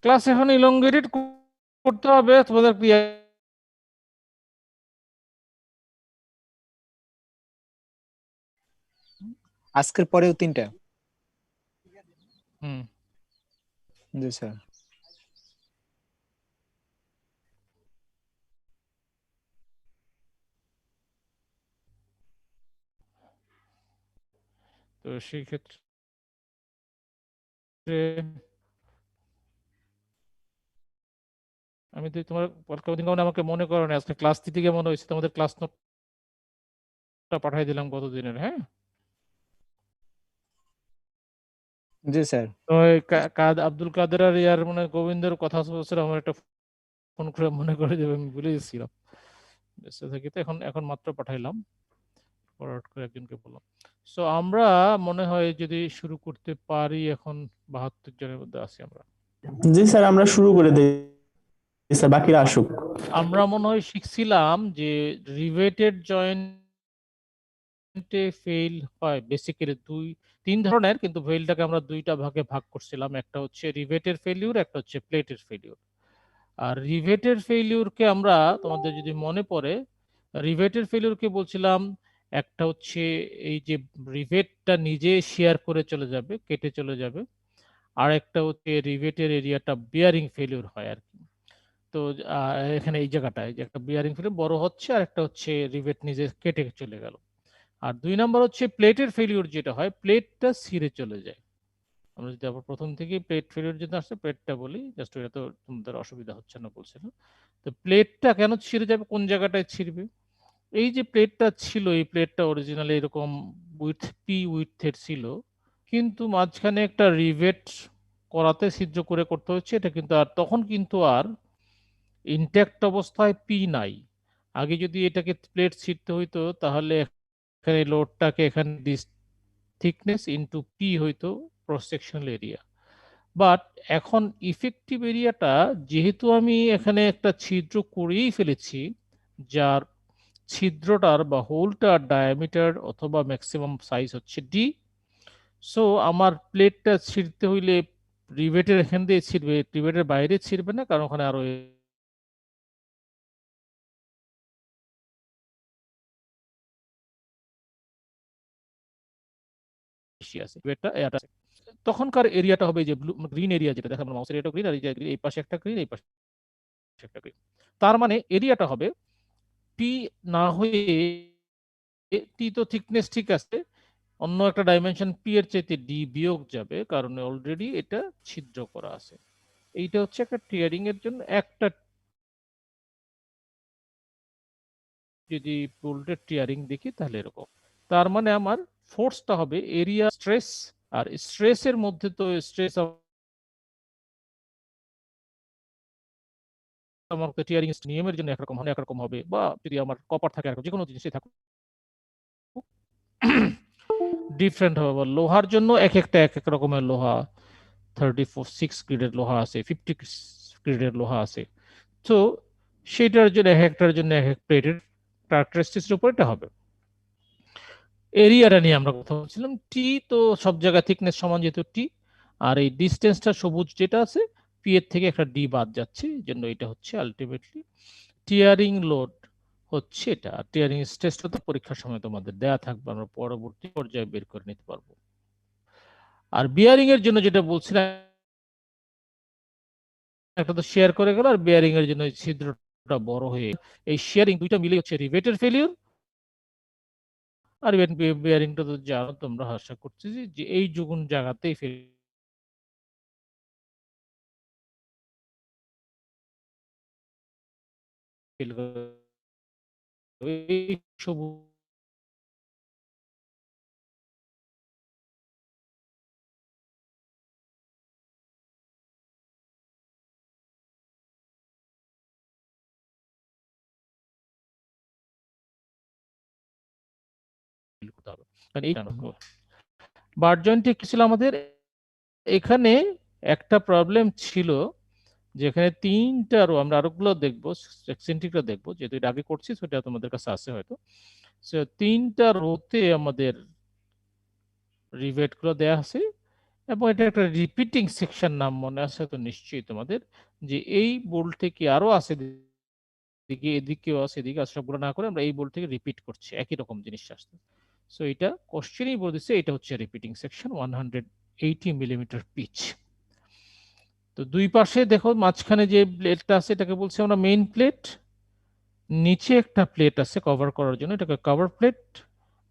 Class এখন elongated করতে হবে তোমাদের ক্রিয়া। আজকের পরেও 3টা? হুম। জি স্যার। তো সেই ক্ষেত্রে আমি তো তোমার কদিন কারণে আমাকে মনে করো না, আজকে ক্লাস দিতে গিয়ে মনে হয়েছে তোমাদের ক্লাস নোটটা পাঠিয়ে দিলাম গতদিনের। হ্যাঁ, জি স্যার। তো আব্দুল কাদের আর ইয়ার মানে গোবিন্দের কথা বলছিল, আমার একটা ফোন করে মনে করে দেবে, আমি ভুলে গেছিলাম ব্যস্ত থাকি। তো এখন এখন মাত্র পাঠাইলাম, ফরওয়ার্ড করে একজনকে বললাম। সো আমরা মনে হয় যদি শুরু করতে পারি, এখন 72 জনের মধ্যে আছি আমরা। জি স্যার, আমরা শুরু করে দিই স্যার, বাকিরা আসুক। আমরা মনে হয় শিখছিলাম যে রিভেটেড জয়েন্টে ফেল হয় বেসিক্যালি তিন ধরনের, কিন্তু ফেলটাকে আমরা দুইটা ভাগে ভাগ করছিলাম। একটা হচ্ছে রিভেটের ফেলিউর, একটা হচ্ছে প্লেটের ফেলিউর। আর রিভেটের ফেলিউরকে আমরা, তোমাদের যদি মনে পড়ে, রিভেটের ফেলিউরকে বলছিলাম একটা হচ্ছে এই যে রিভেটটা নিজে শেয়ার করে চলে যাবে, কেটে চলে যাবে। আর একটা হচ্ছে রিভেটের এরিয়াটা বিয়ারিং ফেলিউর হয় আর কি। তো এখানে এই জায়গাটায় যে একটা বিয়ারিং ফেলিউর বড় হচ্ছে, আর একটা হচ্ছে রিভেট নিজে কেটে চলে গেল। আর দুই নাম্বার হচ্ছে প্লেটের ফেলিউর, যেটা হয় প্লেটটা ছিঁড়ে চলে যায়। আমরা যদি আবার প্রথম থেকে প্লেট ফেলিউর যদি আসছে প্লেটটা বলি, জাস্ট এটা তো তোমাদের অসুবিধা হচ্ছে না বলছিল। তো প্লেটটা কেন ছিঁড়ে যাবে, কোন জায়গাটায় ছিঁড়বে? এই যে প্লেটটা ছিল, এই প্লেটটা অরিজিনালি এরকম উইথের ছিল, কিন্তু মাঝখানে একটা রিভেট করাতে ছিদ্র করে করতে হচ্ছে। এটা কিন্তু আর তখন কিন্তু আর ইনট্যাক্ট অবস্থায় পি নাই। আগে যদি এটাকে প্লেট ছিঁড়তে হইতো, তাহলে এখানে লোডটাকে এখানে থিকনেস ইনটু পি হইতো ক্রস সেকশনাল এরিয়া। বাট এখন ইফেক্টিভ এরিয়াটা, যেহেতু আমি এখানে একটা ছিদ্র করেই ফেলেছি, যার ছিদ্রটার বা হোলটার ডায়ামিটার অথবা ম্যাক্সিমাম সাইজ হচ্ছে ডি। সো আমার প্লেটটা ছিঁড়তে হইলে রিভেটের এখান দিয়ে ছিঁড়বে, রিভেটের বাইরে ছিঁড়বে না, কারণ ওখানে আরো বেশি আছে, রিভেটটা এটা আছে। তখনকার এরিয়াটা হবে এই যে ব্লু গ্রিন এরিয়া, যেটা দেখা মাউসের এরিয়াটা গ্রিন, আর এই যে এই পাশে একটা গ্রিন, এই পাশে একটা গ্রিন। তার মানে এরিয়াটা হবে পি না হয়ে, টি তো থিকনেস ঠিক আছে, অন্য একটা ডাইমেনশন পি এর চাইতে ডি বিয়োগ যাবে, কারণ অলরেডি এটা ছিদ্র করা আছে। এইটা হচ্ছে একটা টিয়ারিং এর জন্য একটা, যদি বোল্টের টিয়ারিং দেখি তাহলে এরকম। তার মানে আমার ফোর্সটা হবে এরিয়া স্ট্রেস, আর স্ট্রেসের মধ্যে তো স্ট্রেস আমার টিয়ারিং নিয়মের জন্য একরকম হলে একরকম হবে, বা যদি আমার কপার থাকে একরকম, যে কোনো জিনিসই থাকুক ডিফারেন্ট হবে। বা লোহার জন্য এক একটা এক এক রকমের লোহা, 36 গ্রেডের লোহা আছে, 50 গ্রেডের লোহা আছে। তো সেটার জন্য এক একটার জন্য এক এক প্লেটের ক্যারেক্টারিস্টিক্সের উপর এটা হবে। এরিয়াটা নিয়ে আমরা কথা বলছিলাম। টি তো সব জায়গায় থিকনেস সমান যেহেতু টি, আর এই ডিস্টেন্সটা সবুজ যেটা আছে পি এর থেকে একটা ডি বাদ যাচ্ছে, এই জন্য এটা হচ্ছে আলটিমেটলি টিয়ারিং লোড হচ্ছে এটা। আর টিয়ারিং স্ট্রেসটা তো পরীক্ষার সময় তোমাদের দেয়া থাকবে, আমরা পরবর্তী পর্যায়ে বের করে নিতে পারবো। আর বিয়ারিং এর জন্য যেটা বলছিলাম, একটা তো শেয়ার করে গেল, আর বিয়ারিং এর জন্য ছিদ্রটা বড় হয়ে, এই শেয়ারিং দুইটা মিলে হচ্ছে রিভেটের ফেলিউর। আর বিয়ারিংটা তো জানো তোমরা, আশা করছি যে এই যুগুন জায়গাতেই ফেল এই সবুজ করতে হবে, কারণ এই বার জয়েন্টে কি ছিল আমাদের এখানে একটা প্রবলেম ছিল, যেখানে তিনটা রো, আমরা আরেকগুলো দেখবো, এক্সেন্ট্রিকটা দেখবো, যেহেতু এটা আগে করছি সেটা তোমাদের কাছে আছে হয়তো। তিনটা রোতে আমাদের রিভেট গুলো দেয়া আছে, এবং এটা একটা রিপিটিং সেকশন, নাম মনে আছে তো নিশ্চয়ই তোমাদের, যে এই বোল্ট থেকে আরো আছে এদিকে, এদিকেও আছে, এদিকে আছে, সবগুলো না করে আমরা এই বোল্ট থেকে রিপিট করছি একই রকম জিনিস আসছে। সো এটা কোশ্চেনই বলে দিচ্ছে এটা হচ্ছে রিপিটিং সেকশন 180 মিলিমিটার পিচ। তো দুই পাশে দেখো মাঝখানে যে প্লেটটা আছে এটাকে বলছি আমরা মেইন প্লেট, নিচে একটা প্লেট আছে কভার করার জন্য, এটাকে কভার প্লেট,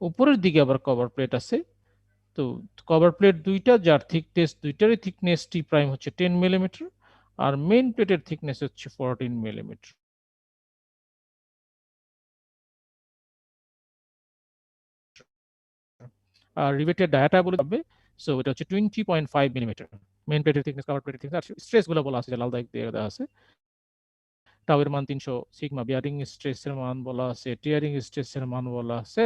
উপরের দিকে আবার কভার প্লেট আছে। তো কভার প্লেট দুইটা, যার থিকনেস দুইটারই থিকনেস টি প্রাইম হচ্ছে 10 মিলিমিটার, আর মেইন প্লেটের থিকনেস হচ্ছে 14 মিলিমিটার। আর রিভেটের ডায়াটা বলে যাবে, সো এটা হচ্ছে 20.5 মিলিমিটার মেইন প্লেটের থিকনেস, কভার প্লেটের থিকনেস। আর স্ট্রেস গুলো বলা আছে যে লাল দাগ দিয়ে দেওয়া আছে, টাউ এর মান 300, সিগমা বিয়ারিং স্ট্রেসের মান বলা আছে, টিয়ারিং স্ট্রেসের মান বলা আছে,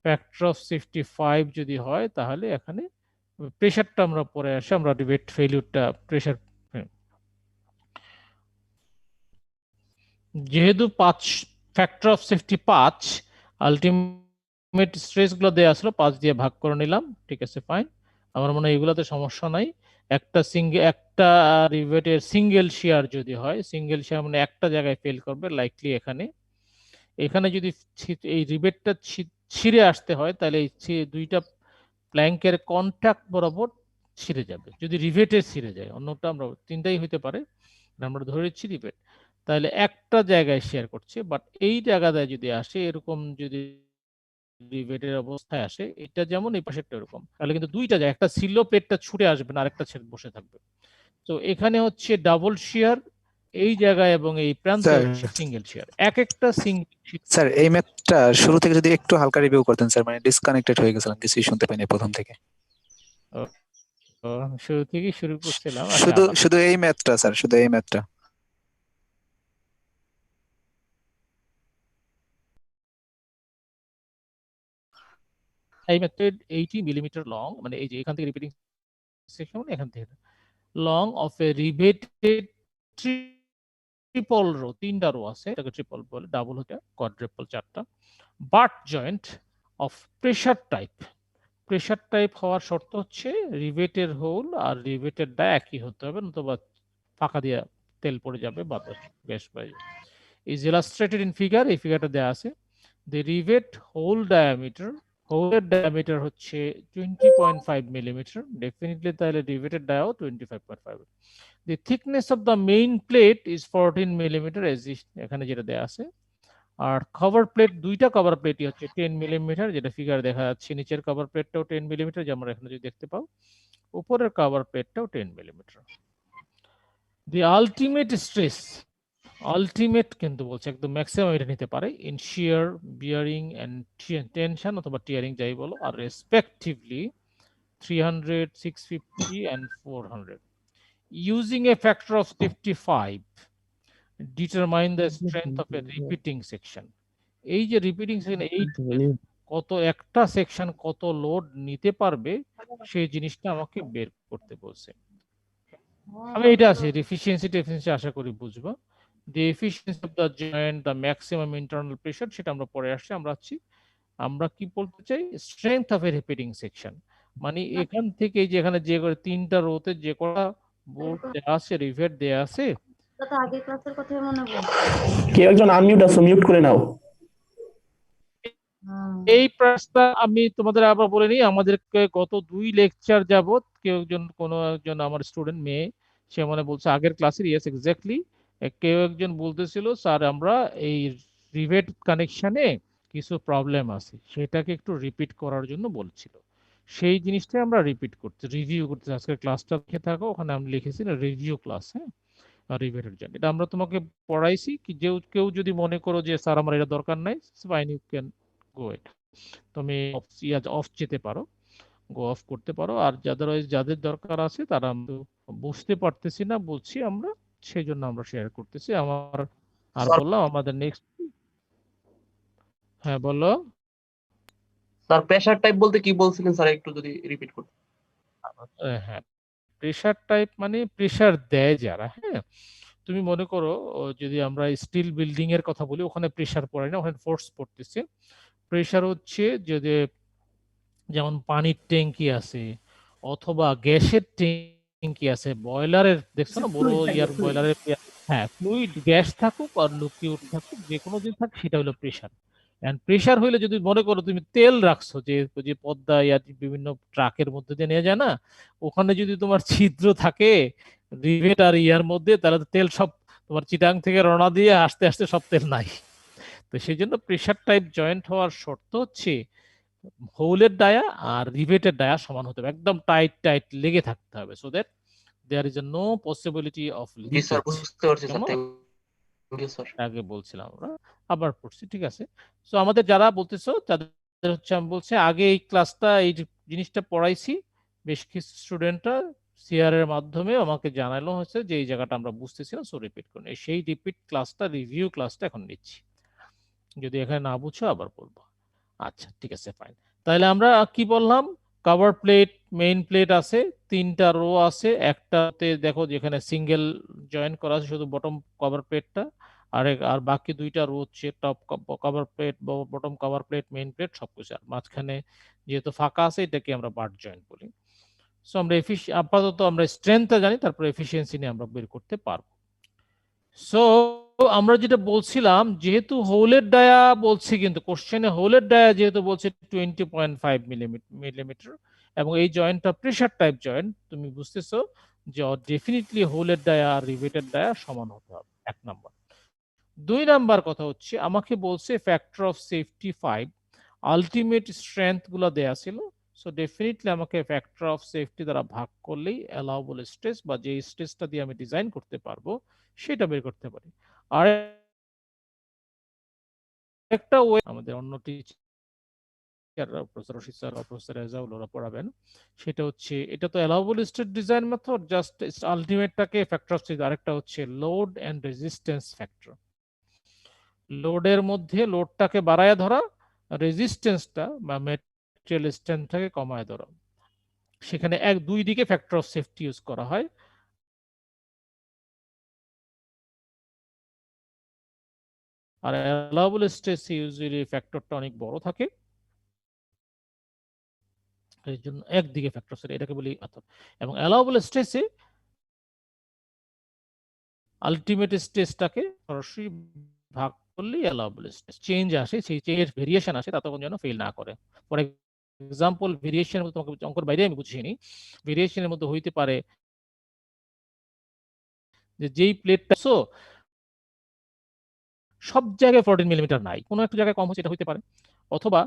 ফ্যাক্টর অফ সেফটি 5 যদি হয় তাহলে এখানে প্রেসারটা আমরা পরে আসে, আমরা রিভেট ফেলিউরটা প্রেসার, যেহেতু 5 factor of safety 5, ultimate stress গুলো দেওয়া আসলো 5 দিয়ে ভাগ করে নিলাম, ঠিক আছে ফাইন। আমার মনে হয় এগুলোতে সমস্যা নাই। একটা রিভেটের সিঙ্গেল শিয়ার যদি হয়, সিঙ্গেল শিয়ার মানে একটা জায়গায় ফেল করবে, লাইকলি এখানে এখানে যদি এই রিভেটটা ছিঁড়ে আসতে হয় তাহলে এই দুইটা প্ল্যাঙ্কের কন্ট্যাক্ট বরাবর ছিঁড়ে যাবে, যদি রিভেটে ছিঁড়ে যায়। অন্যটা আমরা তিনটাই হতে পারে, আমরা ধরেছি রিভেট, তাহলে একটা জায়গায় শেয়ার করছে। বাট এই জায়গাটায় যদি আসে এরকম, যদি রিভেটের অবস্থায় আসে, এটা যেমন এই পাশেরটা এরকম, তাহলে কিন্তু দুইটা যায়, একটা ছিল প্লেটটা ছুটে আসবে না, আরেকটা ছেড়ে বসে থাকবে। তো এখানে হচ্ছে ডাবল শেয়ার এই জায়গায়, এবং এই প্রান্তে স্যার হচ্ছে সিঙ্গেল শেয়ার। এক একটা সিঙ্গেল স্যার এই ম্যাথটা শুরু থেকে যদি একটু হালকা রিভিউ করতেন স্যার, মানে ডিসকানেক্টেড হয়ে গেছিলাম, কিছুই শুনতে পাইনি প্রথম থেকে। শুরু থেকেই শুরু করছিলাম। আচ্ছা, শুধু শুধু এই ম্যাথটা স্যার, শুধু এই ম্যাথটা। এই মেথড 80 মিলিমিটার লং, মানে এই যে এখান থেকে রিপিটিং সেকশন, এখান থেকে long of A riveted triple rho, তিনটা রো আছে, এটাকে ট্রিপল বলে, ডাবল হচ্ছে কোয়াড্রুপল চারটা, but joint of pressure type. Pressure type হওয়ার শর্ত হচ্ছে রিভেটের হোল আর রিভেটের ডাই একই হতে হবে, নতুবা ফাঁকা দিয়ে তেল পড়ে যাবে বা গ্যাস পাই। ইজ ইলাস্ট্রেটেড ইন ফিগার, এই ফিগারটা দেওয়া আছে। দি রিভেট হোল ডায়ামিটার, হোলের ডায়ামিটার হচ্ছে 20.5 মিলিমিটার, ডেফিনেটলি তাহলে রিভেটেড ডায়াও 25.5। The thickness of the main plate is 14 millimetre, এখানে যেটা দেওয়া আছে। আর কভার প্লেট, দুইটা কভার প্লেটই হচ্ছে 10 মিলিমিটার, যেটা ফিগার দেখা যাচ্ছে। নিচের কভার প্লেটটাও 10 মিলিমিটার, যে আমরা এখানে যদি দেখতে পাও, উপরের কভার প্লেটটাও 10 millimetre. The ultimate stress, ultimate কিন্তু বলছে একদম ম্যাক্সিমাম এটা নিতে পারে, in shear, bearing and tension অথবা টিয়ারিং যাই বলো, আর respectively 300, 650 and 400. Using a factor of 55, determine the strength of a repeating section. এই যে রিপিটিং সেকশন, এই কত একটা সেকশন কত লোড নিতে পারবে সেই জিনিসটা আমাকে বের করতে বলছে। আমি এটা আছে এফিসিয়েন্সি টেফিসিয়েন্সি আশা করি বুঝবো। The efficiency of the joint, the maximum internal pressure, সেটা আমরা পরে আসছি। আমরা কি বলতে চাই, strength of a repeating section, মানে এখান থেকে যেখানে যে করে তিনটা রোতে যে কটা বোল্ট দেয়া আছে, রিভেট দেয়া আছে, আগের ক্লাসের কথাই মনে পড়ে। কেউ একজন আনমিউট আছো, মিউট করে নাও। এই প্রশ্নটা আমি তোমাদের আবার বলে নিই, আমাদেরকে গত 2 লেকচার যাবত কেউ একজন, কোনো একজন আমার স্টুডেন্ট মেয়ে, সে মনে বলছে আগের ক্লাসের, ইয়েস এক্স্যাক্টলি, কেউ একজন বলতেছিল স্যার আমরা এই রিভেট কানেকশনে কিছু প্রবলেম আছে, সেটাকে একটু রিপিট করার জন্য বলছিল। সেই জিনিসটা আমরা রিপিট করতে, রিভিউ করতে, আজকের ক্লাসটা লিখে থাকো, ওখানে আমি লিখেছি না রিভিউ ক্লাস, হ্যাঁ, রিভেটের জন্য এটা আমরা তোমাকে পড়াইছি। কি কেউ যদি মনে করো যে স্যার আমার এটা দরকার নাই, ফাইন, ইউ ক্যান গো ইট, তুমি অফ যেতে পারো, গো অফ করতে পারো। আর যাদের দরকার আছে তারা বুঝতে পারতেছি না বলছি আমরা, সেই জন্য আমরা শেয়ার করতেছি। আমার আর বললাম আমাদের নেক্সট, হ্যাঁ বলো। স্যার প্রেসার টাইপ বলতে কি বলছিলেন স্যার, একটু যদি রিপিট করতে। হ্যাঁ, প্রেসার টাইপ মানে প্রেসার দেয় যারা, হ্যাঁ, তুমি মনে করো যদি আমরা স্টিল বিল্ডিং এর কথা বলি, ওখানে প্রেসার পড়ে না, ওখানে ফোর্স পড়তেছে। প্রেসার হচ্ছে যদি যেমন পানির ট্যাঙ্কি আছে অথবা গ্যাসের ট্যাঙ্কি আছে, বয়লারের দেখছো না বড় ইয়ার বয়লারের, হ্যাঁ ফ্লুইড গ্যাস থাকুক আর লিকুইড থাকুক যে কোনো জিনিস থাকুক সেটা হলো প্রেসার। এন্ড প্রেসার হইলে যদি মনে করো তুমি তেল রাখছো, যে যে পদ্মা ইয়া বিভিন্ন ট্রাকের মধ্যে দিয়ে নিয়ে যায় না, ওখানে যদি তোমার ছিদ্র থাকে রিভেট আর ইয়ার মধ্যে, তাহলে তো তেল সব তোমার চিটাং থেকে রওনা দিয়ে আস্তে আস্তে সব তেল নাই। তো সেই জন্য প্রেসার টাইপ জয়েন্ট হওয়ার শর্ত হচ্ছে হোলের ডায়া আর রিভেটের ডায়া সমান হতে হবে, একদম টাইট টাইট লেগে থাকতে হবে, so that there is no possibility of জি স্যার, লিকেজ। বুঝতে পারছি স্যার, কেমন থ্যাংক ইউ স্যার। আগে বলছিলাম আমরা, আবার পড়ছি, ঠিক আছে। সো আমাদের যারা বলতেছো তাদের হচ্ছে আমি বলছি আগে এই ক্লাসটা এই জিনিসটা পড়াইছি, বেশ কিছু স্টুডেন্টরা শেয়ার এর মাধ্যমে আমাকে জানালো হয়েছে যে এই জায়গাটা আমরা বুঝতেছি না, সো রিপিট করুন। সেই রিপিট ক্লাসটা, রিভিউ ক্লাসটা এখন নিচ্ছি, যদি এখানে না বুঝছো আবার বলবো। আচ্ছা ঠিক আছে, ফাইন। তাহলে আমরা কি বললাম, কভার প্লেট, মেইন প্লেট আছে, তিনটা রো আছে, একটাতে দেখো যেখানে সিঙ্গেল জয়েন করা আছে শুধু বটম কভার প্লেটটা, আর বাকি দুইটা রো হচ্ছে top cover plate, bottom cover plate, main plate সবকিছু, আর মাঝখানে যেহেতু ফাঁকা আছে এটাকে আমরা বাট জয়েন্ট বলি। সো আমরা আপাতত আমরা স্ট্রেংথটা জানি, তারপর এফিসিয়েন্সি নিয়ে আমরা বের করতে পারবো। সো আমরা যেটা বলছিলাম, যেহেতু হোলের ডায়া বলছি, কিন্তু কোশ্চেনে হোলের ডায়া যেহেতু বলছে 20.5 মিলিমিটার, এবং এই জয়েন্টটা প্রেসার টাইপ জয়েন্ট, তুমি বুঝতেছো যে ডেফিনেটলি হোলের ডায়া আর রিভেটের ডায়া সমান হতে হবে, 1 নাম্বার। 2 নাম্বার কথা হচ্ছে আমাকে বলছে factor of safety 5, ultimate strength গুলো দেয়া ছিল, সো ডেফিনেটলি আমাকে ফ্যাক্টর অফ সেফটি দ্বারা ভাগ করলেই অ্যালাউবল স্ট্রেস বা যে স্ট্রেসটা দিয়ে আমি ডিজাইন করতে পারবো সেটা বের করতে পারি। আর একটা ওয়ে আমাদের অন্য টিচাররা, professor Rashid sir, professor Rezaul ওরা পড়াবেন, সেটা হচ্ছে এটা তো allowable state design method, just আলটিমেটটাকে ফ্যাক্টর অফ সেফটি, আরেকটা হচ্ছে লোড এন্ড রেজিস্ট্যান্স ফ্যাক্টর। লোডের মধ্যে লোডটাকে বাড়ায় ধরা, রেজিস্ট্যান্সটা বা ম্যাটেরিয়াল স্ট্রেংথটাকে কমায় ধরা, সেখানে দুই দিকে ফ্যাক্টর অফ সেফটি ইউজ করা হয়। আর অ্যালাউবল স্ট্রেস ইউজুয়ালি ফ্যাক্টরটা অনেক বড় থাকে, এই জন্য একদিকে ফ্যাক্টর সেট, এটাকে বলি মেথড। এবং অ্যালাউবল স্ট্রেসে আলটিমেট স্ট্রেসটাকে সরাসরি ভাগ করলেই অ্যালাউবল স্ট্রেস, চেঞ্জ আসে, সেই চেঞ্জের ভেরিয়েশন আসে, তা তখন যেন ফেল না করে। ফর এক্সাম্পল ভেরিয়েশনের মধ্যে তোমাকে অঙ্কের বাইরে আমি বুঝিনি, ভেরিয়েশনের মধ্যে হইতে পারে যে যেই প্লেটটা সব জায়গায় 14 মিলিমিটার নাই, কোনো একটা জায়গায় কম হচ্ছে, এটা হইতে পারে। অথবা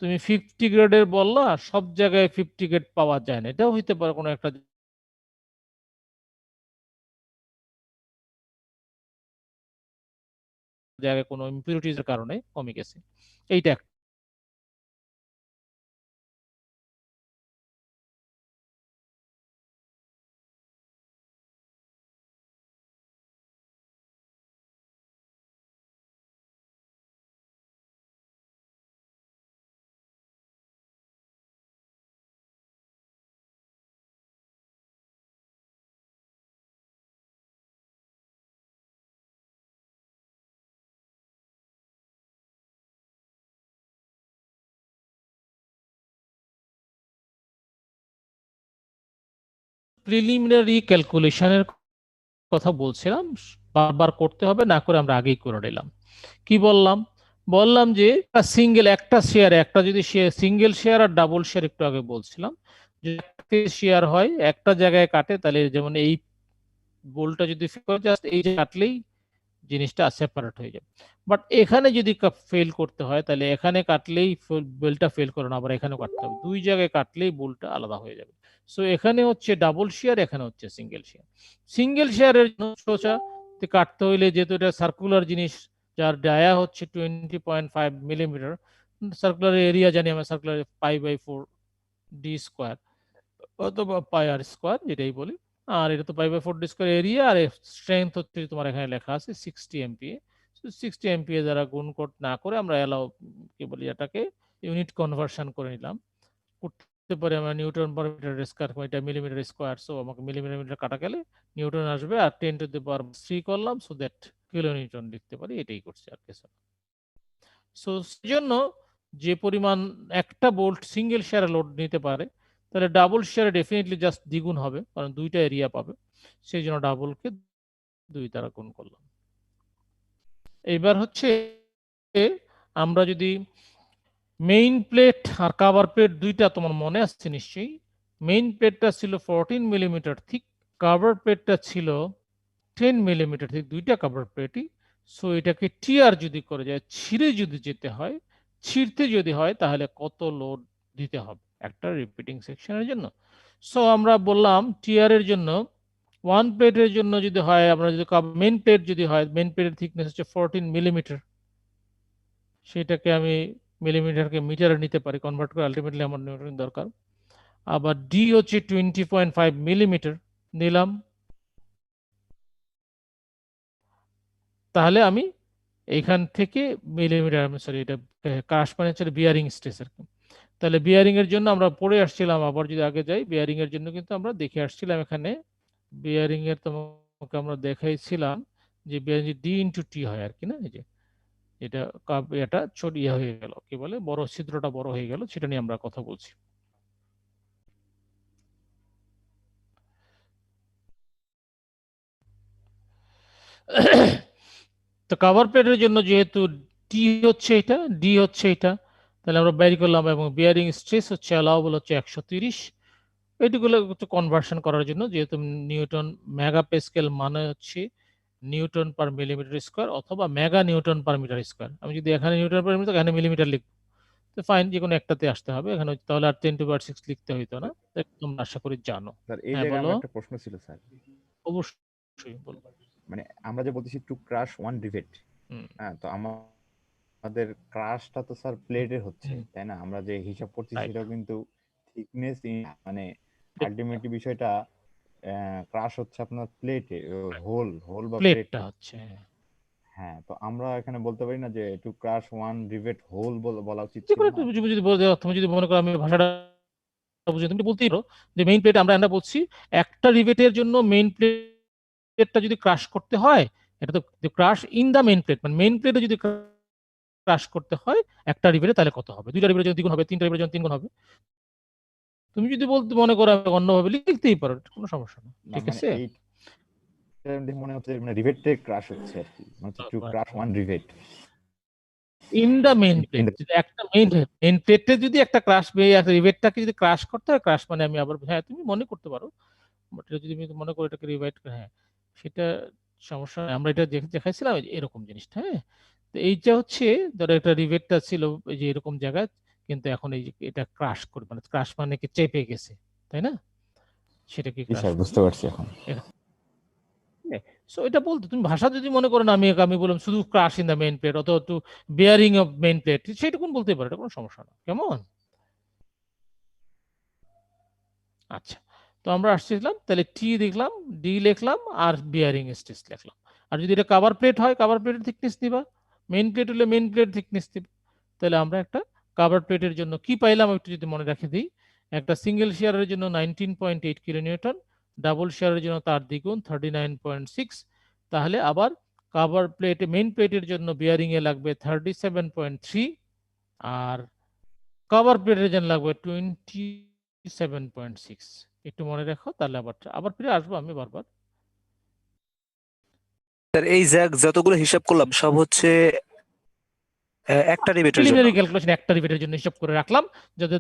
তুমি 50 গ্রেডের বললা, সব জায়গায় 50 গ্রেড পাওয়া যায় না, এটাও হইতে পারে, কোনো একটা জায়গায় কোনো ইম্পিউরিটিজের কারণে কমে গেছে, এইটা একটা। প্রিলিমিনারি ক্যালকুলেশনের কথা বলছিলাম, বারবার করতে হবে না, করে আমরা আগেই করে নিলাম। কি বললাম, বললাম যে সিঙ্গেল একটা শেয়ার, একটা যদি সিঙ্গেল শেয়ার আর ডাবল শেয়ার একটু আগে বলছিলাম, যে শেয়ার হয় একটা জায়গায় কাটে, তাহলে যেমন এই বোল্টটা যদি জাস্ট এই যে কাটলেই জিনিসটা সেপারেট হয়ে যাবে। বাট এখানে যদি ফেল করতে হয়, তাহলে এখানে কাটলেই বেলটা ফেল করে না, আবার এখানেও কাটতে হবে, দুই জায়গায় কাটলেই বোল্টটা আলাদা হয়ে যাবে। সো এখানে হচ্ছে ডাবল শেয়ার, এখানে হচ্ছে সিঙ্গেল শেয়ার। সিঙ্গেল শেয়ারের সোজা কাটতে হইলে, যেহেতু এটা সার্কুলার জিনিস, যার ডায়া হচ্ছে 20.5 মিলিমিটার, সার্কুলার এরিয়া জানি আমরা, সার্কুলার π/4 ডি স্কোয়ার অথবা πr², যেটাই বলি। আর এটা তো π/4 ডি স্কোয়ার এরিয়া, আর স্ট্রেংথ হচ্ছে তোমার এখানে লেখা আছে 60 এমপিএ। 60 এমপিএ দ্বারা গুণ না করে আমরা অ্যালাউ কি বলি, এটাকে ইউনিট কনভার্সন করে নিলাম, করতে পারি আমরা নিউটন পার মিটার স্কয়ার, এটা মিলিমিটার স্কয়ার, সো আমাকে মিলিমিটার কাটা গেলে নিউটন আসবে, আর 10⁻³ করলাম, সো দ্যাট কিলো নিউটন লিখতে পারি, এটাই করছে আর কিছু। সো সেজন্য যে পরিমাণ একটা বোল্ট সিঙ্গেল শেয়ার লোড নিতে পারে, তাহলে ডাবল শেয়ারে ডেফিনেটলি জাস্ট দ্বিগুণ হবে, কারণ দুইটা এরিয়া পাবে, সেই জন্য ডাবলকে 2 দ্বারা গুণ করলাম। এবার হচ্ছে আমরা যদি মেইন প্লেট আর কভার প্লেট দুইটা তোমার মনে আসছে নিশ্চয়ই, মেইন প্লেটটা ছিল 14 মিলিমিটার থিক, কভার প্লেটটা ছিল 10 মিলিমিটার থিক, দুইটা কভার প্লেটই। সো এটাকে টিআর যদি করে যায়, ছিঁড়ে যদি যেতে হয়, ছিঁড়তে যদি হয়, তাহলে কত লোড দিতে হবে একটা রিপিটিং সেকশনের জন্য। সো আমরা বললাম টিআর এর জন্য 1 প্লেটের জন্য যদি হয়, আমরা যদি মেইন প্লেট যদি হয়, মেইন প্লেটের থিকনেস হচ্ছে 14 মিলিমিটার, সেটাকে আমি মিলিমিটারকে মিটারে নিতে পারি, কনভার্ট করে আলটিমেটলি আমার নিউটন দরকার। আবার ডি হচ্ছে 20.5 মিলিমিটার নিলাম, তাহলে আমি এখান থেকে মিলিমিটার, আমি সরি এটা ক্রাশ মানে হচ্ছে বিয়ারিং স্ট্রেস আর কি। তাহলে বিয়ারিং এর জন্য আমরা পড়ে আসছিলাম, আবার যদি আগে যাই, বিয়ারিং এর জন্য কিন্তু আমরা দেখে আসছিলাম এখানে, বিয়ারিং এর তোমাকে আমরা দেখাইছিলাম যে বিয়ারিং ডি ইন্টু টি হয় আর কি, না? এই যে এটা এটা ছোট ইয়ে হয়ে গেল, কি বলে, বড় ছিদ্রটা বড় হয়ে গেল, সেটা নিয়ে আমরা কথা বলছি। তো কভার প্লেটের জন্য যেহেতু টি হচ্ছে এটা, ডি হচ্ছে এটা, তাহলে আমরা বের করলাম, এবং বিয়ারিং স্ট্রেস হচ্ছে অ্যালাউবল হচ্ছে 130। এটিগুলো হচ্ছে কনভার্সন করার জন্য, যেহেতু নিউটন মেগা প্যাসকেল মানে হচ্ছে নিউটন পার মিলিমিটার স্কোয়ার অথবা mega newton per metre square. আমি যদি এখানে নিউটন পার মিটার, এখানে মিলিমিটার লিখবো, তো ফাইন, যে কোনো একটাতে আসতে হবে এখানে, তাহলে আর 10⁻6 লিখতে হইতো না। তোমরা আশা করি জানো। স্যার এই হ্যাঁ জায়গায় বলো। আমার একটা প্রশ্ন ছিল স্যার, অবশ্যই বলো। মানে আমরা যে বলতেছি টু ক্রাশ ওয়ান রিভেট, হ্যাঁ, তো আমাদের ক্রাশটা তো স্যার প্লেটের হচ্ছে, তাই না? আমরা যে হিসাব করছি Right. সেটাও কিন্তু থিকনেস, মানে আলটিমেটলি বিষয়টা ক্রাশ হচ্ছে আপনার প্লেটে, হোল বা প্লেটটা প্লেটটা হচ্ছে, হ্যাঁ, তো আমরা এখানে বলতে পারি না যে to crush one rivet hole বলা উচিত যে ছিল কোনো না? একটা যদি বলে দাও, তুমি যদি মনে করো আমি ভাষাটা বুঝি, তুমি বলতেই পারো যে মেইন প্লেট, আমরা বলছি একটা রিভেটের জন্য মেইন প্লেটটা যদি ক্রাশ করতে হয়, এটা তো crush in the main plate, মানে মেইন প্লেটে যদি ক্রাশ করতে হয় একটা রিভেটে, তাহলে কত হবে? দুইটা রিভেটের জন্য দ্বিগুণ হবে, তিনটা রিভেটের জন্য তিনগুণ হবে। তুমি যদি বলতে মনে করো অন্যভাবে লিখতেই পারো, কোনো সমস্যা নেই, না ঠিক মানে আছে? এই মনে হচ্ছে মানে রিভেটে ক্রাশ হচ্ছে আর কি, মানে to crush one rivet in the main plate, যদি একটা মেইন প্লেটে যদি একটা ক্রাশ, একটা রিভেটটাকে যদি ক্রাশ করতে হয়, ক্রাশ মানে আমি আবার, হ্যাঁ তুমি মনে করতে পারো, বাট এটা যদি তুমি মনে করো এটাকে রিভাইড, হ্যাঁ সেটা সমস্যা নেই। আমরা এটা দেখাইছিলাম এরকম জিনিসটা, হ্যাঁ। তো এইটা হচ্ছে, ধরো একটা রিভেটটা ছিল এই যে এরকম জায়গায়, কিন্তু এখন এই যে এটা ক্রাশ করে, মানে ক্রাশ মানে কি চেপে গেছে, তাই না? সেটা কি ক্রাশ, স্যার বুঝতে পারছি এখন। সো এটা বলতে তুমি ভাষা যদি মনে করো না, আমি বললাম শুধু crush in the main plate অথবা to bearing of main plate, সেটুকুন বলতে পারো, এটা কোনো সমস্যা না, কেমন? আচ্ছা, তো আমরা আসছিলাম, তাহলে টি দেখলাম, ডি লিখলাম, আর বিয়ারিং স্ট্রেস লিখলাম। আর যদি এটা কভার প্লেট হয়, কভার প্লেটের থিকনেস দিবা, মেইন প্লেট হলে মেইন প্লেট থিকনেস দিবা। তাহলে আমরা একটা কভার প্লেটের জন্য কি পাইলাম একটু যদি মনে রাখে দিই, একটা সিঙ্গেল শেয়ারের জন্য 19.8 কিলোনিউটন, ডাবল শেয়ারের জন্য তার দ্বিগুণ 39.6। তাহলে আবার কভার প্লেটে মেইন প্লেটের জন্য বিয়ারিং এ লাগবে 37.3, আর কভার প্লেটের জন্য লাগবে 27.6। একটু মনে রাখো, তাহলে আবার ফিরে আসবো আমি বারবার। স্যার এই যতগুলো হিসাব করলাম সব হচ্ছে একটা রিবেটের জন্য। প্রিলিমিনারি ক্যালকুলেশন একটা রিবেটের জন্য হিসাব করে রাখলাম,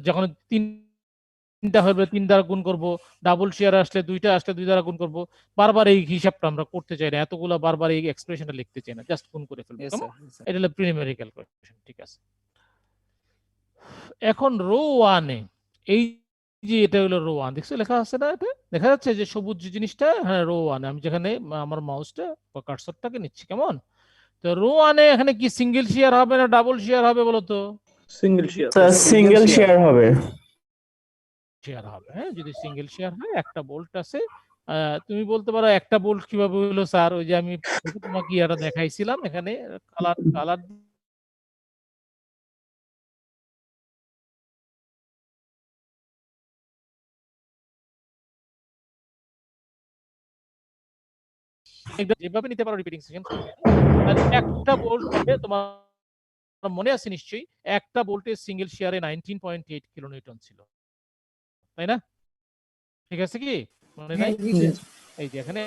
যখন তিনটা হবে 3 দ্বারা গুণ করব, ডাবল শেয়ার আসলে 2টা আসলে 2 দ্বারা গুণ করব। বারবার এই হিসাবটা আমরা করতে চাই না, এতগুলো বারবার এই এক্সপ্রেশনটা লিখতে চাই না, জাস্ট গুণ করে ফেলবো। Yes, কেমন? sir. Yes, sir. এটা হলো প্রিলিমিনারি ক্যালকুলেশন, ঠিক আছে। এখন রো 1 এ এই যে এটা হলো রো 1, দেখছো লেখা আছে না? এটা দেখা যাচ্ছে যে সবুজ যে জিনিসটা, হ্যাঁ রো 1, আমি যেখানে আমার মাউসটা বা কার্সরটাকে নিচ্ছি, কেমন? তো রো 1 এ এখানে কি সিঙ্গেল শেয়ার হবে না ডাবল শেয়ার হবে বলো তো? সিঙ্গেল শেয়ার হবে। শেয়ার হবে, হ্যাঁ। যদি সিঙ্গেল শেয়ার হয়, একটা বোল্ট আছে, তুমি বলতে পারো একটা বোল্ট কিভাবে হলো স্যার? ওই যে আমি তোমাকে ইয়াটা দেখাইছিলাম, এখানে কালার যেভাবে নিতে পারো রিপিটিং সেকশন, তাহলে একটা বোল্ট হবে তোমার মনে আছে নিশ্চয়ই, একটা বোল্টের সিঙ্গেল শেয়ারে 19.8 কিলোনিউটন ছিল, তাই না? ঠিক আছে কি মনে নাই? এই যে এখানে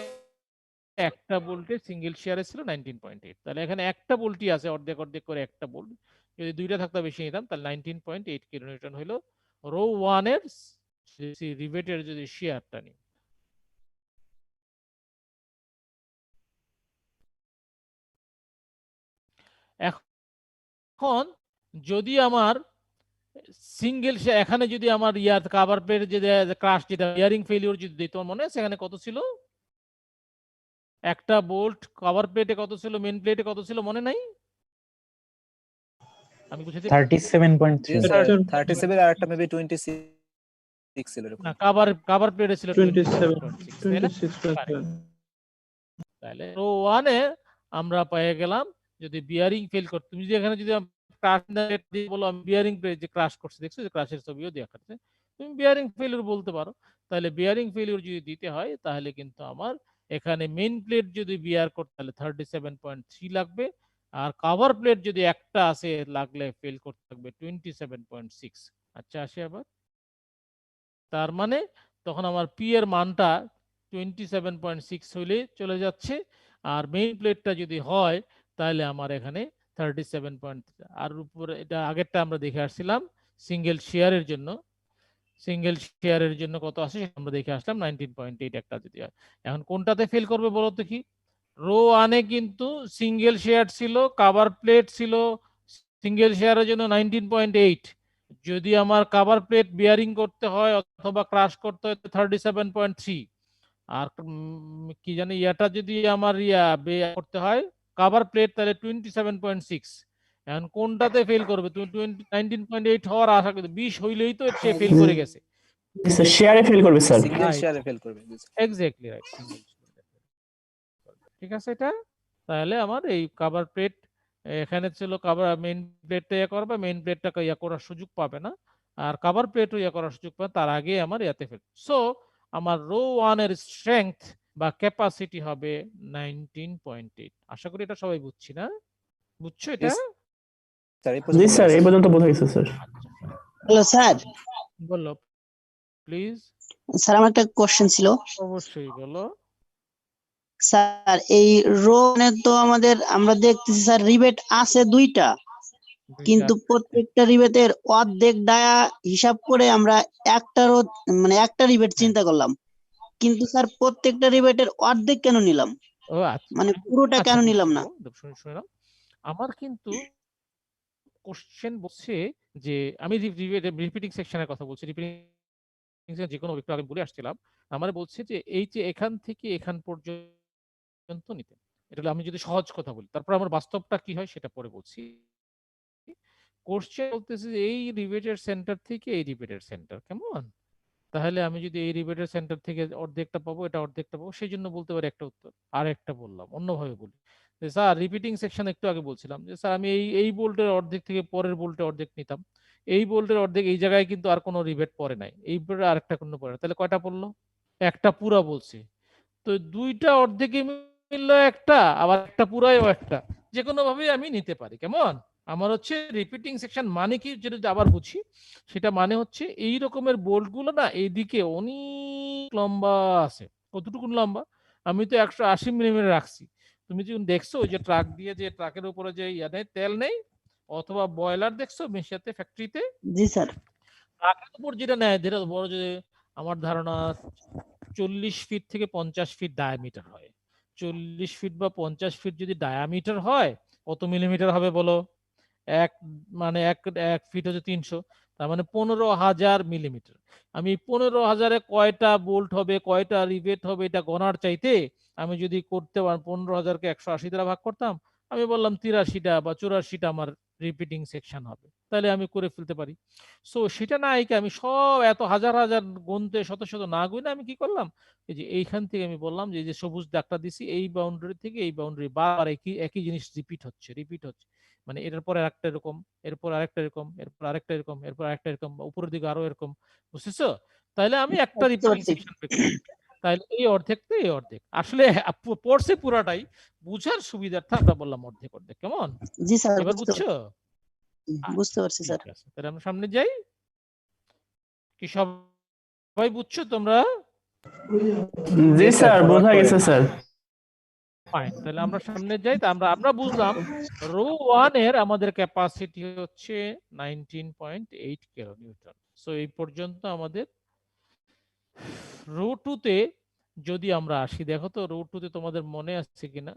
একটা বোল্টে সিঙ্গেল শেয়ারে ছিল 19.8, তাহলে এখানে একটা বোল্টই আছে, অর্ধেক অর্ধেক করে একটা বোল্ট, যদি দুইটা থাকতো বেশি নিতাম, তাহলে 19.8 কিলোনিউটন হলো রো 1 এর রিভেটের যদি শেয়ারটা নিই। এখন যদি আমার সিঙ্গেল এখানে যদি আমার ইয়ার কভার প্লেট যে ক্রাশ যেটা বিয়ারিং ফেলিওর যদি দিত, মনে আছে এখানে কত ছিল? একটা বোল্ট কভার প্লেটে কত ছিল, মেন প্লেটে কত ছিল মনে নাই? আমি বুঝাতে 37.3 স্যার 37 আর একটা মেবি 26 ছিল এরকম। না, কভার প্লেটে ছিল 27.6, তাই না? 26.7 তাহলে রো 1 এ আমরা পেয়ে গেলাম যদি বিয়ারিং ফেল করতে, তুমি যদি এখানে যদি ক্রাশ দিয়ে বলো আমি বিয়ারিং প্লেট যে ক্রাশ করছে, দেখছো যে ক্রাশের ছবিও দেখাচ্ছে, তুমি বিয়ারিং ফেলিওর বলতে পারো। তাহলে বিয়ারিং ফেলিওর যদি দিতে হয় তাহলে কিন্তু আমার এখানে মেইন প্লেট যদি বিয়ার করতে তাহলে 37.3 লাগবে, আর কভার প্লেট যদি একটা আছে লাগলে ফেল করতে থাকবে 27.6। আচ্ছা আসি আবার, তার মানে তখন আমার পি এর মানটা 27.6 হইলে চলে যাচ্ছে, আর মেইন প্লেটটা যদি হয় তাহলে আমার এখানে 37. আর উপরে এটা আগেরটা আমরা দেখে আসছিলাম সিঙ্গেল শেয়ারের জন্য, সিঙ্গেল শেয়ারের জন্য কত আছে সেটা আমরা দেখে আসলাম 19.8 একটা যদি হয়। এখন কোনটাতে ফেল করবে বলো তো কি? রো 1 এ কিন্তু সিঙ্গেল শেয়ার ছিল, কভার প্লেট ছিল, সিঙ্গেল শেয়ারের জন্য 19.8, যদি আমার কভার প্লেট বিয়ারিং করতে হয় অথবা ক্রাশ করতে হয় 37.3, আর কি জানি ইয়াটা যদি আমার করতে হয় কভার প্লেট তাহলে 27.6। এখন কোনটাতে ফেল করবে? তুমি 19.8 হওয়ার আশা করতে 20 হইলেই তো সে ফেল করে গেছে। স্যার শেয়ারে ফেল করবে স্যার। Single Right. শেয়ারে ফেল করবে। Exactly right. ঠিক আছে এটা, তাহলে আমার এই কভার প্লেট এখানে ছিল, কভার মেইন প্লেটটা ইয়া করবে, মেইন প্লেটটাকে ইয়া করার সুযোগ পাবে না, আর কভার প্লেটও ইয়া করার সুযোগ পাবে, তার আগে আমার ইয়াতে ফেল। সো আমার রো 1 এর স্ট্রেংথ বা ক্যাপাসিটি হবে 19.8। আশা করি এটা সবাই বুঝছি না? বুঝছো এটা? Yes, স্যার এই জি পর্যন্ত স্যার আছে। এই পর্যন্ত বোঝা গেছে স্যার। আচ্ছা fine. হ্যালো স্যার, বলো প্লিজ। স্যার আমার একটা কোশ্চেন ছিল। অবশ্যই বলো। স্যার এই রো মানে তো আমাদের আমরা দেখতেছি স্যার রিবেট আছে দুইটা, কিন্তু প্রত্যেকটা রিবেটের অর্ধেক ডায়া হিসাব করে আমরা একটারও মানে একটা রিবেট চিন্তা করলাম, কিন্তু স্যার প্রত্যেকটা রিবেটের অর্ধেক কেন নিলাম? ও আচ্ছা, মানে পুরোটা আচ্ছা, কেন নিলাম না? শুনে নাও। আমার কিন্তু কোশ্চেন বলছে যে আমি রিপিটিং সেকশনের কথা বলছি, রিপিটিং যে কোনো একটু আগে বলে আসছিলাম, আমার বলছে যে এই যে এখান থেকে এখান পর্যন্ত নিতে, এটা হলো আমি যদি সহজ কথা বলি, তারপর আমার বাস্তবটা কি হয় সেটা পরে বলছি। কোশ্চেন বলতেছে যে এই রিবেটের সেন্টার থেকে এই রিবেটের সেন্টার কেমন, তাহলে আমি যদি এই রিবেটের সেন্টার থেকে অর্ধেকটা পাবো, এটা অর্ধেকটা পাবো, সেই জন্য বলতে পারি একটা উত্তর। আর একটা বললাম অন্যভাবে বলি যে স্যার রিপিটিং সেকশন একটু আগে বলছিলাম যে স্যার আমি এই বোল্টের অর্ধেক থেকে পরের বোল্টে অর্ধেক নিতাম, এই বোল্টের অর্ধেক এই জায়গায় কিন্তু আর কোনো রিবেট পরে নাই, এই বোল্টে আরেকটা কোনো পরে নাই, তাহলে কয়টা পড়লো? একটা পুরা বলছে, তো দুইটা অর্ধেকে মিললো একটা, আবার একটা পুরাইও একটা, যে কোনো ভাবে আমি নিতে পারি কেমন। আমার হচ্ছে রিপিটিং সেকশন মানে কি যেটা যদি আবার বুঝি, সেটা মানে হচ্ছে এই রকমের বোল্ট গুলো না এইদিকে অনেক লম্বা আছে। কতটুকু লম্বা? আমি তো 180 মিলিমিটার রাখছি। তুমি যখন দেখছো ওই যে ট্রাক দিয়ে যে ট্রাকের উপরে যে তেল নেই অথবা বয়লার দেখছো মেশিয়াতে ফ্যাক্টরিতে, জি স্যার। ট্রাকের উপর যেটা নেয় যেটা বড়, যে আমার ধারণা 40 ফিট থেকে 50 ফিট ডায়ামিটার হয়। 40 ফিট বা 50 ফিট যদি ডায়ামিটার হয় কত মিলিমিটার হবে বলো? এক মানে এক ফিট হচ্ছে 300, তার মানে 15,000 মিলিমিটার। আমি 15,000-এ কয়টা বোল্ট হবে, কয়টা রিভেট হবে এটা গণার চাইতে আমি যদি করতে পারি 15,000-কে 180 দ্বারা ভাগ করতাম, আমি বললাম 83টা বা 84টা আমার রিপিটিং সেকশন হবে, তাহলে আমি করে ফেলতে পারি। সো সেটা না, একে আমি সব এত হাজার হাজার গুনতে শত শত না গুনে আমি কি করলাম, এই যে এইখান থেকে আমি বললাম যে এই যে সবুজ দাগটা দিছি এই বাউন্ডারি থেকে এই বাউন্ডারি বারবার একই একই জিনিস রিপিট হচ্ছে, মানে এটার পরে আরেকটা এরকম, এরপর আরেকটা এরকম, এরপর আরেকটা এরকম, এরপর আরেকটা এরকম, উপরের দিকে আরো এরকম, বুঝতেছো? তাহলে আমি একটা বুঝতে রিপিটিং পারছি। সেকশন পেলাম। তাহলে এই অর্ধেক তো এই অর্ধেক আসলে পড়ছে পুরাটাই, বুঝার সুবিধার্থে আমরা বললাম অর্ধেক অর্ধেক কেমন। জি স্যার, এবার বুঝছো? বুঝতে পারছি স্যার। ঠিক আছে, তাহলে আমরা সামনে যাই কি সব সবাই বুঝছো তোমরা? জি স্যার, forward বোঝা করেন। গেছে স্যার। ফাইন, তাহলে আমরা সামনে যাই। তা আমরা বুঝলাম রো 1 এর আমাদের ক্যাপাসিটি হচ্ছে 19.8 কিলোনিউটন। সো এই পর্যন্ত আমাদের। রো 2 তে যদি আমরা আসি, দেখো তো রো 2 তে তোমাদের মনে আছে কিনা।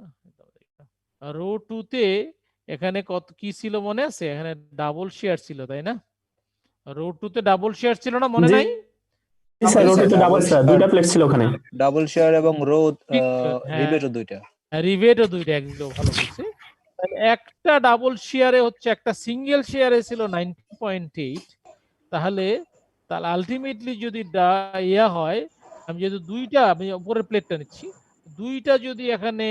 রো 2 তে এখানে কত কি ছিল মনে আছে? এখানে ডাবল শেয়ার ছিল, তাই না? রো 2 তে ডাবল শেয়ার ছিল না, মনে জি নাই? স্যার, জি, ওটাতে স্যার, ডাবল স্যার, দুইটা প্লেট ছিল ওখানে। ডাবল শেয়ার এবং রো ঠিক, হ্যাঁ, রিবেটও দুইটা। রিবেটও দুইটা, একদম ভালো বলছে। তাহলে একটা ডাবল শেয়ারে হচ্ছে, একটা সিঙ্গেল শেয়ারে ছিল 19.8। তাহলে তাহলে আলটিমেটলি যদি ইয়া হয়, আমি যদি দুইটা, আমি উপরের প্লেটটা নিচ্ছি, দুইটা যদি এখানে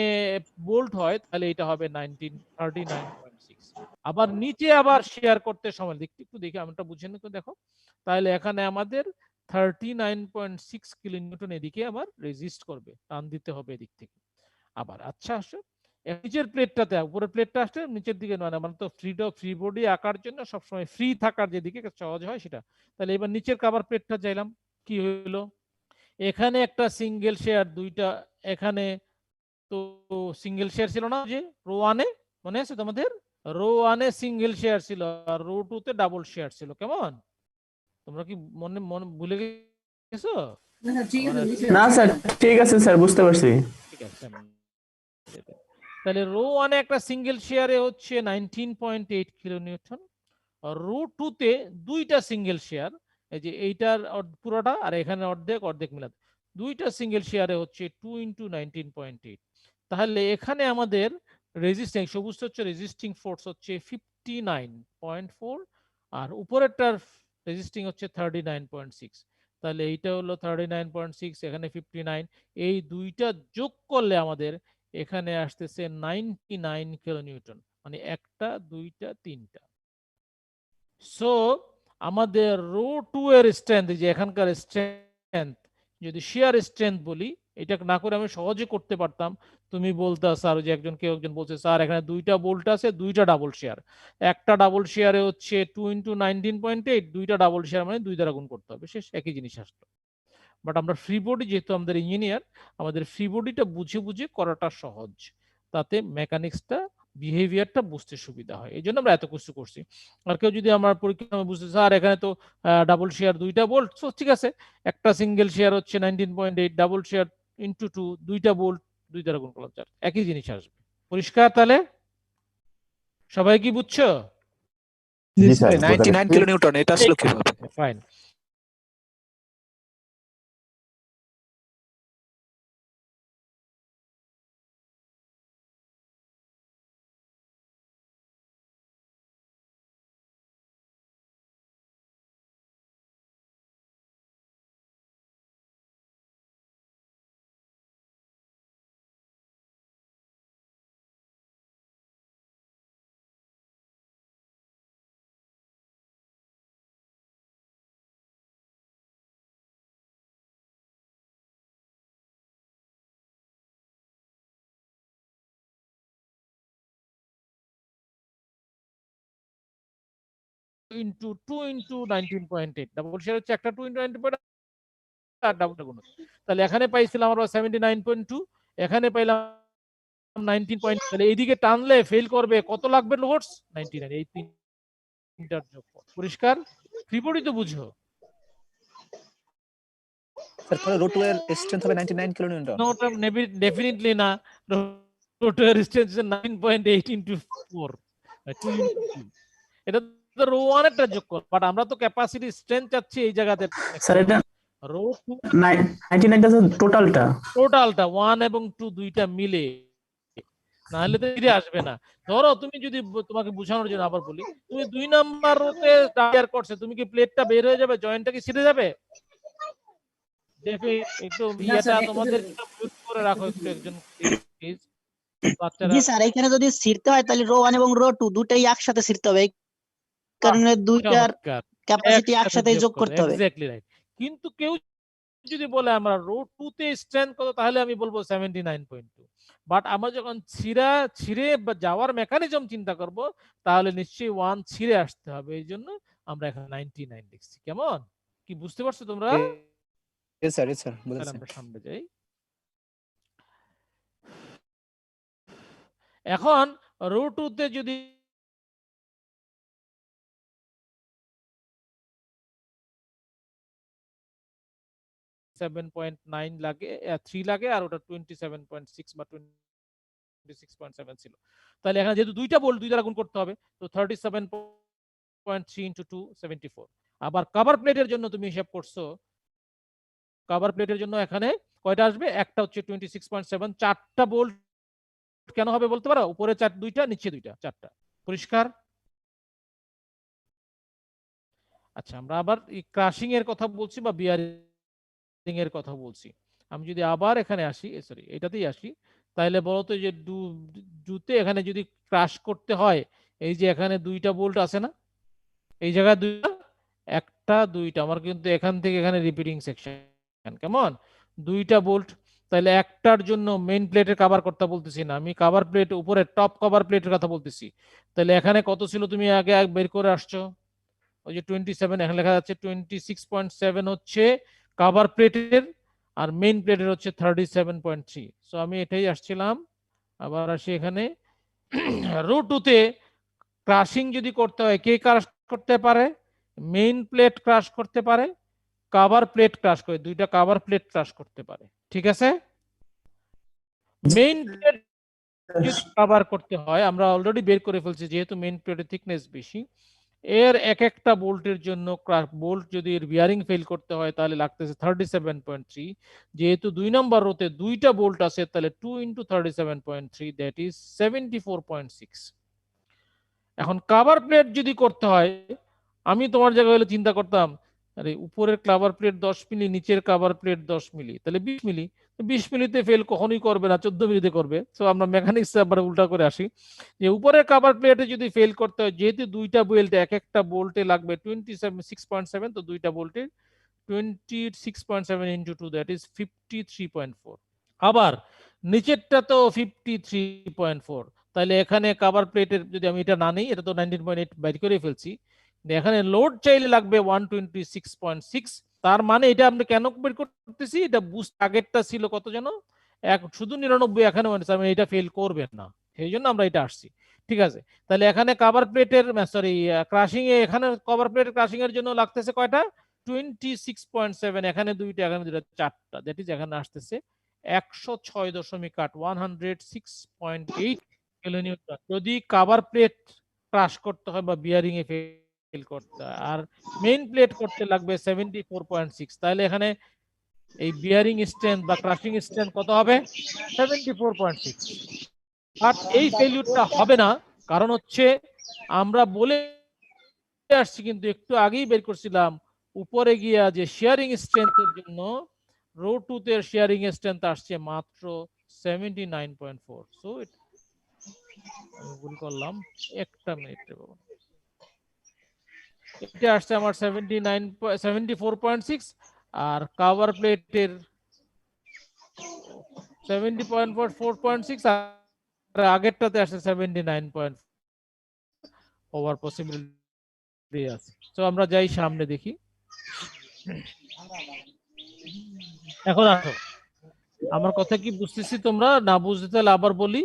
বোল্ট হয় তাহলে এটা হবে 39.6। আবার নিচে আবার শেয়ার করতে সময় একটু দেখি, আমরা বুঝে নিতে দেখো। তাহলে এখানে আমাদের 39.6 কিলোনিউটন এদিকে আবার রেজিস্ট করবে, টান দিতে হবে এদিক থেকে। আবার আচ্ছা আসো নিচের প্লেটটাতে, উপরের প্লেটটা আসছে নিচের দিকে নয়, মানে তো ফ্রি বডি আঁকার জন্য সবসময় ফ্রি থাকার যেদিকে সহজ হয় সেটা। তাহলে এবার নিচের কভার প্লেটটা চাইলাম, কি হলো? এখানে একটা সিঙ্গেল শেয়ার দুইটা, এখানে তো সিঙ্গেল শেয়ার ছিল না যে রো 1 এ, মনে আছে তোমাদের? রো 1 এ সিঙ্গেল শেয়ার ছিল আর রো 2 তে ডাবল শেয়ার ছিল। কেমন, তোমরা কি মনে মনে ভুলে গেছো? না স্যার, ঠিক আছে স্যার, বুঝতে পারছি। ঠিক আছে, তাহলে রো 1 এ একটা সিঙ্গেল শেয়ারে হচ্ছে 19.8 কিলোনিউটন, আর রো 2 তে দুইটা সিঙ্গেল শেয়ার, এই যে এইটার পুরোটা আর এখানে অর্ধেক অর্ধেক মিলাতে দুইটা সিঙ্গেল শেয়ারে হচ্ছে 2 ইন্টু 19.8। তাহলে এখানে আমাদের রেজিস্টিং সবুজ হচ্ছে রেজিস্টিং ফোর্স হচ্ছে 59.4, আর উপরেরটার রেজিস্টিং হচ্ছে 39.6। তাহলে এইটা হলো 39.6, এখানে 59, এই দুইটা যোগ করলে আমাদের এখানে আসতেছে 99 কিলোনিউটন, মানে একটা দুইটা তিনটা। সো আমাদের রো 2 এর স্ট্রেংথ, যে এখানকার স্ট্রেংথ, যদি শেয়ার স্ট্রেংথ বলি, এটা না করে আমি সহজে করতে পারতাম। তুমি বলতা স্যার, যে কেউ একজন বলছে স্যার এখানে দুইটা বোল্ট আছে, দুইটা ডাবল শেয়ার, একটা ডাবল শেয়ারে হচ্ছে 2 ইন্টু 19.8, দুইটা ডাবল শেয়ার মানে 2 দ্বারা গুণ করতে হবে, শেষ, একই জিনিস আসতো। বাট আমরা ফ্রি বডি, যেহেতু আমাদের ইঞ্জিনিয়ার, আমাদের ফ্রি বডিটা বুঝে বুঝে করাটা সহজ, তাতে মেকানিক্সটা বিহেভিয়ারটা বুঝতে সুবিধা হয়, এই জন্য আমরা এত কিছু করছি। আর কেউ যদি আমার পরীক্ষা বুঝতে স্যার এখানে তো ডাবল শেয়ার দুইটা বোল্ট, ঠিক আছে, একটা সিঙ্গেল শেয়ার হচ্ছে 19.8, ডাবল শেয়ার ইন্টু 2, দুইটা বোল্ট, 2 দ্বারা গুণ করলাম 4, একই জিনিস আসবে। পরিষ্কার? তাহলে সবাই কি বুঝছো? জি স্যার, 99 কিলোনিউটন এটা আসলে কিভাবে? Fine. Into 2 into 19.8, double share হচ্ছে একটা 2 ইন্টু 19.8 আর ডাবলটা গুণ, তাহলে এখানে পাইছিলাম আমরা 79.2, এখানে পাইলাম 19. তাহলে এইদিকে টানলে ফেল করবে, কত লাগবে লোডস? 99, এই তিনটার যোগফল। পরিষ্কার? ফ্রি বডি তো বুঝো। স্যার তাহলে রো 2 এর স্ট্রেংথ হবে 99 কিলোনিউটন? নোটা ডেফিনেটলি না, রোটার রেজিস্ট্যান্স 9.8 ইনটু 4, 2 ইনটু 2, এটা তো রো 1 এরটা যোগ কর, বাট আমরা তো ক্যাপাসিটি স্ট্রেংথ চাচ্ছি এই জায়গাতে। স্যার এটা রো 2 99টা টোটালটা। টোটালটা 1 এবং 2 দুইটা মিলে, না হলে তো ফিরে আসবে না। ধরো তুমি যদি, তোমাকে বোঝানোর জন্য আবার বলি, তুমি 2 নাম্বার রোতে টায়ার করছে, তুমি কি প্লেটটা বের হয়ে যাবে, জয়েন্টটা কি ছিঁড়ে যাবে? একটু ইয়েটা তোমাদের করে রাখো একটু, একজন প্লিজ বাচ্চারা। জি স্যার, এখানে যদি ছিড়তে হয় তাহলে রো 1 এবং রো 2 দুটাই একসাথে ছিড়তে হবে, এই কারণে দুইটার চমৎকার, ক্যাপাসিটি একসাথে যোগ করতে হবে। Exactly right. কিন্তু কেউ যদি বলে আমরা রো 2 তে স্ট্রেংথ কত, তাহলে আমি বলবো 79.2, বাট আমরা যখন ছিঁড়ে যাওয়ার মেকানিজম চিন্তা করব, তাহলে নিশ্চয়ই 1 ছিঁড়ে আসতে হবে, এই জন্য আমরা এখানে 99 লিখছি। কেমন, কি বুঝতে পারছো তোমরা? Yes sir, yes sir, তাহলে বলেছেন। আমরা সামনে যাই। এখন রো 2 তে যদি $7.9 লাগে, 3 লাগে, আর ওটা 27.6 বা 26.7 ছিল। তাহলে এখানে যেহেতু দুইটা বোল্ট 2 দ্বারা গুণ করতে হবে, তো 37.3 ইনটু 2 74। আবার কভার প্লেটের জন্য তুমি হিসাব করছো, কভার প্লেটের জন্য এখানে কয়টা আসবে? একটা হচ্ছে 26.7, 4টা বোল্ট কেন হবে বলতে পারো? উপরে 2টা, নিচে 2টা, 4টা। পরিষ্কার? আচ্ছা, আমরা আবার এই ক্রাশিং এর কথা বলছি বা বিয়ারিং এর কথা বলছি। আমি যদি আবার এখানে আসি, সরি এটাতেই আসি, তাহলে বলতো যে ডুতে এখানে যদি ক্রাশ করতে হয়, এই যে এখানে 2টা বোল্ট আছে না, এই জায়গায় 2টা, একটা 2টা, আমার কিন্তু এখান থেকে এখানে রিপিটিং সেকশন, কেমন? 2টা বোল্ট, তাহলে একটার জন্য মেইন প্লেটের কভার করতে বলতেছি না, আমি কভার প্লেট উপরে টপ কভার প্লেটের কথা বলতেছি। তাহলে এখানে কত ছিল তুমি আগে বের করে আসছো? ওই যে 27, এখানে লেখা যাচ্ছে 26.7 হচ্ছে কভার প্লেটের, আর মেইন প্লেটের হচ্ছে 37.3। সো আমি এটাই আসছিলাম। আবার আসি এখানে রো 2 তে ক্রাশিং যদি করতে হয়, কে ক্রাশ করতে পারে? মেইন প্লেট ক্রাশ করতে পারে, কভার প্লেট ক্রাশ করে, 2টা কভার প্লেট ক্রাশ করতে পারে। ঠিক আছে? মেইন প্লেট যদি কভার করতে হয়, আমরা অলরেডি বের করে ফেলছি, যেহেতু মেইন প্লেটের থিকনেস বেশি, এর এক একটা বোল্টের জন্য বোল্ট যদি এর বিয়ারিং ফেল করতে হয় তাহলে লাগতেছে 37.3। যেহেতু 2 নম্বর রোতে 2টা বোল্ট আছে, তাহলে 2 ইন্টু 37.3, দ্যাট ইজ 74.6। এখন কভার প্লেট যদি করতে হয়, আমি তোমার জায়গায় হলে চিন্তা করতাম, আরে উপরের কভার প্লেট 10 মিলি, নিচের কভার প্লেট 10 মিলি, তাহলে 20 মিলি। 20 মিলিতে ফেল কখনোই করবে না, 14 মিলিতে করবে। তো আমরা মেকানিক্স আবার উল্টা করে আসি, যে উপরের কভার প্লেটে যদি ফেল করতে হয়, যেহেতু 2টা বোল্টে এক একটা বোল্টে লাগবে 26.7, তো 2টা বোল্টে 26.7 ইন্টু 2, দ্যাট ইজ 53.4। আবার নিচেরটা তো 53.4, তাহলে এখানে কভার প্লেটের যদি আমি এটা না নিই, এটা তো 19.8 বাইর করে ফেলছি, এখানে লোড চাইলে লাগবে 126.6। তার মানে এটা আমরা কেন বের করতেছি? এটা বুস্ট আগেরটা ছিল কত যেন, শুধু 99, এখানে মানে এটা ফেল করবে না, সেই জন্য আমরা এটা আসছি। ঠিক আছে, তাহলে এখানে কভার প্লেটের সরি ক্রাশিং এ, এখানে কভার প্লেটের ক্রাশিং এর জন্য লাগতেছে কয়টা? 26.7, এখানে 2টা, এখানে 2টা, 4টা, দ্যাট ইজ এখানে আসতেছে 106.8, 106.8 কিলোনিউটন যদি কভার প্লেট ক্রাশ করতে হয় বা বিয়ারিং এ ফেল করতে হয়। আর মেইন প্লেট করতে লাগবে 74.6, তাহলে এখানে এই বিয়ারিং স্ট্রেন্থ বা ক্রাশিং স্ট্রেন্থ কত হবে? 74.6। বাট এই ফেলিউরটা হবে না, কারণ হচ্ছে আমরা বলে আসছি, কিন্তু একটু আগেই বের করছিলাম, উপরে গিয়া যে শেয়ারিং স্ট্রেন্থের জন্য রো 2 তে শেয়ারিং স্ট্রেন্থ আসছে মাত্র 79.4। সো আমি ভুল করলাম, একটা মিনিট, এটা আসছে আমার 74.6, আর কভার প্লেটের 70.4.6, আর আগেরটাতে আসছে 79. হওয়ার পসিবিলিটি আছে। তো আমরা যাই সামনে দেখি। এখন আসো, আমার কথা কি বুঝতেছি তোমরা? না বুঝতে তাহলে আবার বলি।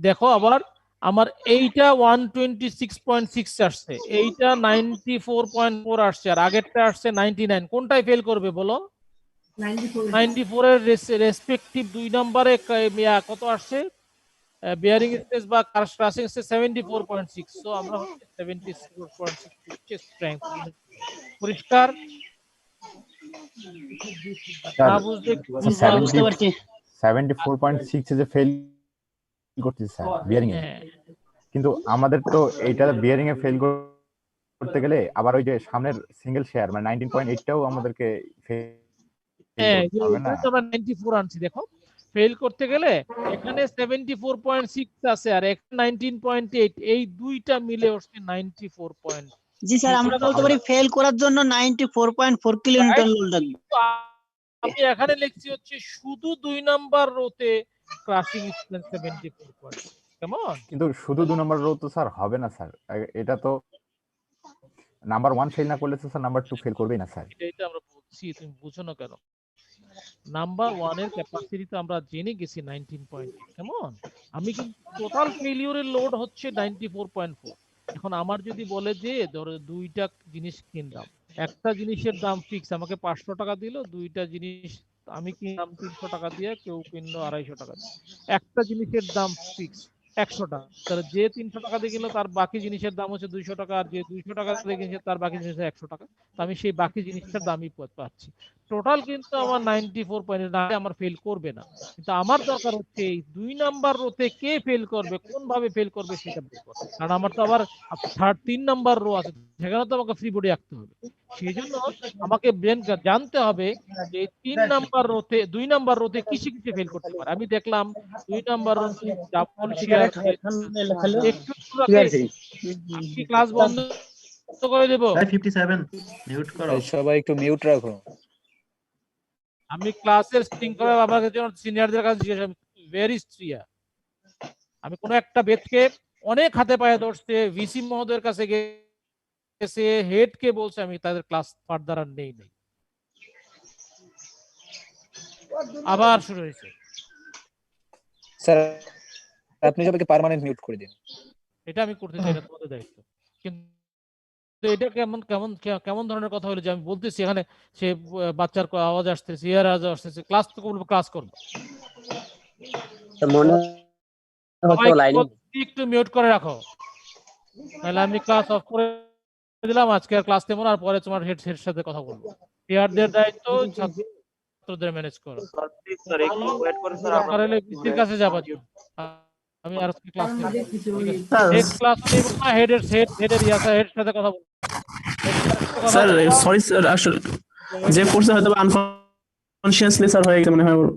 দেখো আবার আমার এইটা 126.6 আসছে, এইটা 94.4 আসছে, আর আগেরটা আসছে 99। কোনটাই ফেল করবে বলো? 94 এর রেসপেক্টিভ 2 নম্বরে কত আসছে বিয়ারিং স্ট্রেস বা ক্রাশিং স্ট্রেস? 74.6। সো আমরা হচ্ছে 74.6 হচ্ছে স্ট্রেংথ। পরিষ্কার? না বুঝলে বুঝতে পারছি। 74.6 এ যে ফেল করতেছে স্যার বিয়ারিং এ, হ্যাঁ, কিন্তু আমাদের তো এইটা বিয়ারিং এ ফেল করতে গেলে আবার ওই যে সামনের সিঙ্গেল শেয়ার মানে 19.8টাও আমাদেরকে হ্যাঁ, হবে না? আমরা 94 আনছি। দেখো ফেল করতে গেলে এখানে 74.6 আছে, আর এখানে 19.8, এই দুইটা মিলে হচ্ছে 94. জি স্যার, আমরা বলতে পারি ফেল করার জন্য 94.4 কিলোনিউটন লোড লাগবে। আমি এখানে লিখছি হচ্ছে শুধু 2 নাম্বার রোতে ক্রাশিং স্ট্রেন্থ 74. কেমন? কিন্তু শুধু 2 নম্বর রো তো স্যার হবে না স্যার, এটা তো নাম্বার 1 ফেল না করলে তো স্যার নাম্বার 2 ফেল করবেই না স্যার। এটাই তো আমরা বলছি, তুমি বুঝো না কেন? নাম্বার ওয়ানের ক্যাপাসিটি তো আমরা জেনে গেছি 19.8, কেমন? আমি কিন্তু টোটাল ফেলিওরের লোড হচ্ছে 94.4। এখন আমার যদি বলে যে ধরো দুইটা জিনিস কিনলাম, একটা জিনিসের দাম ফিক্স, আমাকে 500 টাকা দিল, দুইটা জিনিস আমি কিনলাম 300 টাকা দিয়ে, কেউ কিনলো 250 টাকা দিয়ে। একটা জিনিসের দাম ফিক্স 100 টাকা, তাহলে যে 300 টাকা দিয়ে কিনলো তার বাকি জিনিসের দাম হচ্ছে 200 টাকা, আর যে 200 টাকা দিয়ে কিনছে তার বাকি জিনিস 100 টাকা। তো আমি সেই বাকি জিনিসটার দামই পাচ্ছি। টোটাল কিন্তু আমার 94.9, আমার ফেল করবে না। কিন্তু আমার দরকার হচ্ছে এই 2 নাম্বার রোতে কে ফেল করবে, কোন ভাবে ফেল করবে সেটা বের করা। কারণ আমার তো আবার 3 নাম্বার রো আছে, সেখানে তো আমাকে ফ্রি বডি রাখতে হবে। সেই জন্য আমাকে জানতে হবে যে 3 নাম্বার রোতে 2 নাম্বার রোতে কিসে কিসে ফেল করতে পারে। আমি দেখলাম 2 নাম্বার রো ডাবল শেয়ার একটু ক্লাস বন্ধ করে দেব। 57 মিউট করো। সবাই একটু মিউট রাখো। আমি ক্লাসের শৃঙ্খলা আমার সিনিয়রদের কাছে জিজ্ঞাসা, ভেরি স্ট্রিয়া। আমি কোনো একটা বেদকে অনেক হাতে পায়ে ধরছে, ভিসি মহোদয়ের কাছে গেছে, হেডকে বলছে, আমি তাদের ক্লাস ফার্দার আর নেই। আবার শুরু হয়েছে। স্যার আপনি সবাইকে পার্মানেন্ট মিউট করে দিন। এটা আমি করতে চাই, এটা তোমাদের দায়িত্ব। কিন্তু এটা কেমন কেমন কেমন ধরনের কথা হলো যে আমি বলতেছি এখানে সে বাচ্চার আওয়াজ আসতেছে, ইয়ার আওয়াজ আসতেছে, ক্লাস তো করবো, ক্লাস করবো। একটু মিউট করে রাখো, তাহলে আমি ক্লাস অফ করে দিলাম। আজকে আর ক্লাস নেব না, আর পরে তোমার হেড সাথে কথা বলবো। টিয়ারদের দায়িত্ব ছাত্রদের ম্যানেজ করো। দরকার হলে পিসির কাছে যাবা, আমি আর ক্লাস নেব। হেড ক্লাস নেব না, হেডের সাথে কথা বলবো। স্যার সরি স্যার, আসলে যে পড়ছে হয়তো আনকনসিয়াসলি স্যার হয়ে গেছে মনে হয় ওর।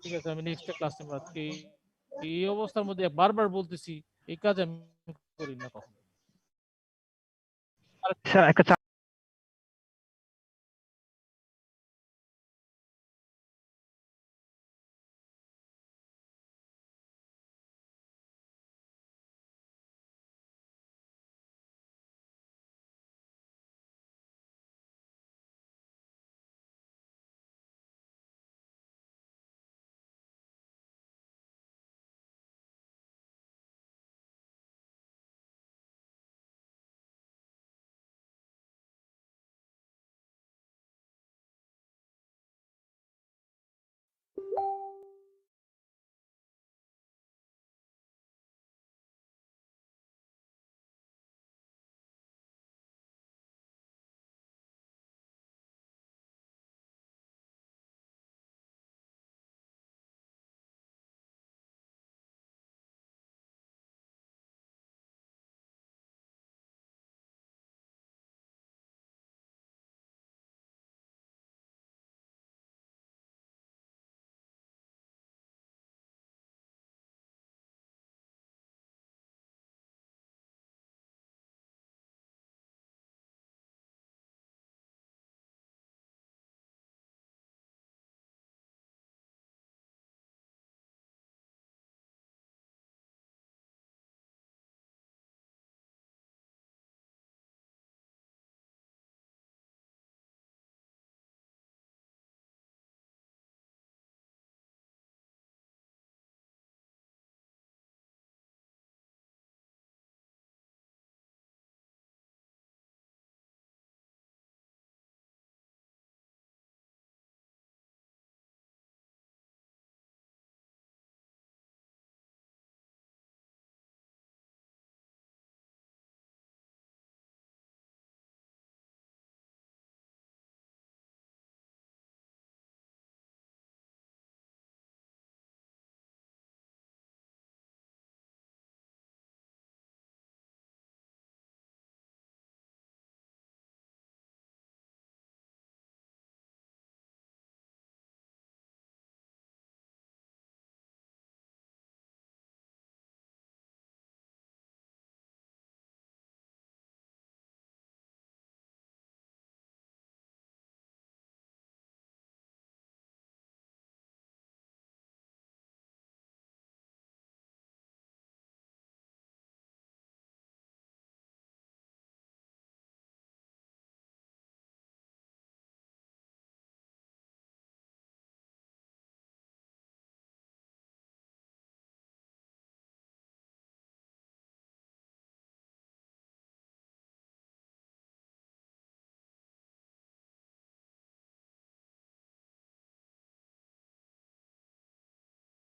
ঠিক আছে, আমি নেক্সট ক্লাস নেব। আজকে এই অবস্থার মধ্যে বারবার বলতেছি এই কাজ আমি করি না কখনো। স্যার একটা